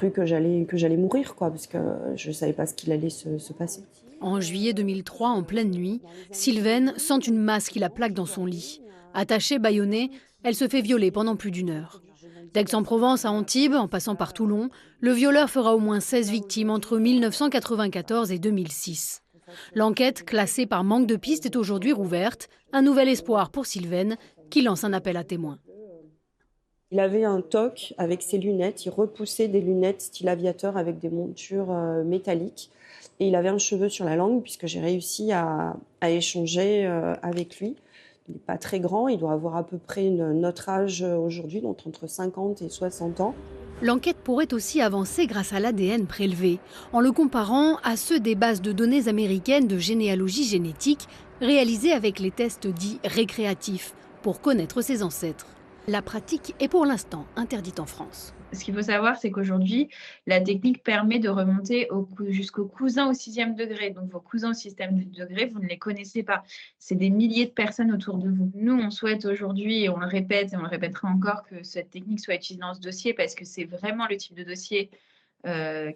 cru que j'allais mourir, quoi, parce que je ne savais pas ce qu'il allait se passer. En juillet 2003, en pleine nuit, Sylvaine sent une masse qui la plaque dans son lit. Attachée, bâillonnée, elle se fait violer pendant plus d'une heure. D'Aix-en-Provence à Antibes, en passant par Toulon, le violeur fera au moins 16 victimes entre 1994 et 2006. L'enquête, classée par manque de pistes, est aujourd'hui rouverte. Un nouvel espoir pour Sylvaine, qui lance un appel à témoins. Il avait un toc avec ses lunettes, il repoussait des lunettes style aviateur avec des montures métalliques. Et il avait un cheveu sur la langue puisque j'ai réussi à échanger avec lui. Il n'est pas très grand, il doit avoir à peu près notre âge aujourd'hui, donc entre 50 et 60 ans. L'enquête pourrait aussi avancer grâce à l'ADN prélevé, en le comparant à ceux des bases de données américaines de généalogie génétique réalisées avec les tests dits récréatifs pour connaître ses ancêtres. La pratique est pour l'instant interdite en France. Ce qu'il faut savoir, c'est qu'aujourd'hui, la technique permet de remonter jusqu'aux cousins au 6e degré. Donc, vos cousins au 6e degré, vous ne les connaissez pas. C'est des milliers de personnes autour de vous. Nous, on souhaite aujourd'hui, et on le répète et on le répétera encore, que cette technique soit utilisée dans ce dossier parce que c'est vraiment le type de dossier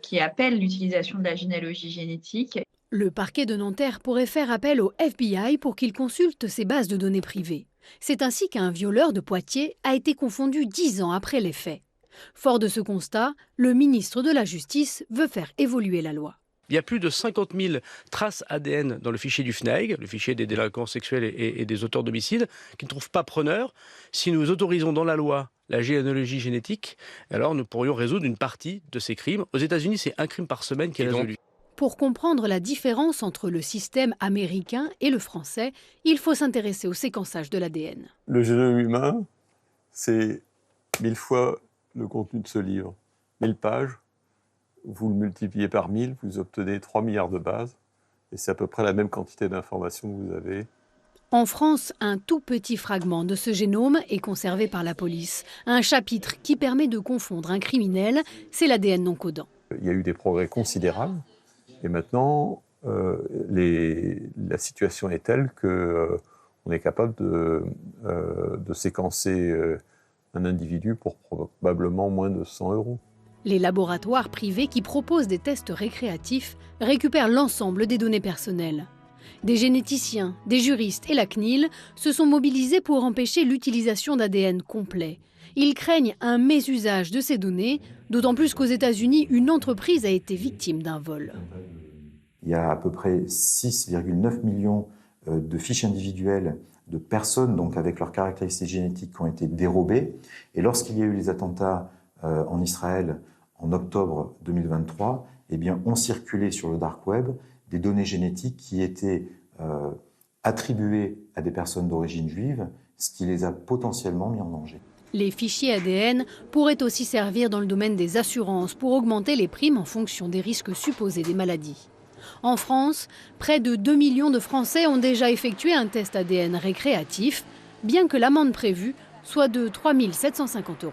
qui appelle l'utilisation de la généalogie génétique. Le parquet de Nanterre pourrait faire appel au FBI pour qu'il consulte ses bases de données privées. C'est ainsi qu'un violeur de Poitiers a été confondu 10 ans après les faits. Fort de ce constat, le ministre de la Justice veut faire évoluer la loi. Il y a plus de 50 000 traces ADN dans le fichier du FNAEG, le fichier des délinquants sexuels et des auteurs d'homicides, qui ne trouvent pas preneur. Si nous autorisons dans la loi la généalogie génétique, alors nous pourrions résoudre une partie de ces crimes. Aux États-Unis, c'est un crime par semaine qui est résolu. Pour comprendre la différence entre le système américain et le français, il faut s'intéresser au séquençage de l'ADN. Le génome humain, c'est 1000 fois le contenu de ce livre. 1000 pages, vous le multipliez par 1000, vous obtenez 3 milliards de bases. Et c'est à peu près la même quantité d'informations que vous avez. En France, un tout petit fragment de ce génome est conservé par la police. Un chapitre qui permet de confondre un criminel, c'est l'ADN non codant. Il y a eu des progrès considérables. Et maintenant, la situation est telle qu'on est capable de séquencer un individu pour probablement moins de 100 €. Les laboratoires privés qui proposent des tests récréatifs récupèrent l'ensemble des données personnelles. Des généticiens, des juristes et la CNIL se sont mobilisés pour empêcher l'utilisation d'ADN complet. Ils craignent un mésusage de ces données, d'autant plus qu'aux États-Unis, une entreprise a été victime d'un vol. Il y a à peu près 6,9 millions de fiches individuelles de personnes donc avec leurs caractéristiques génétiques qui ont été dérobées. Et lorsqu'il y a eu les attentats en Israël en octobre 2023, eh bien, ont circulé sur le dark web des données génétiques qui étaient attribuées à des personnes d'origine juive, ce qui les a potentiellement mis en danger. Les fichiers ADN pourraient aussi servir dans le domaine des assurances pour augmenter les primes en fonction des risques supposés des maladies. En France, près de 2 millions de Français ont déjà effectué un test ADN récréatif, bien que l'amende prévue soit de 3 750 €.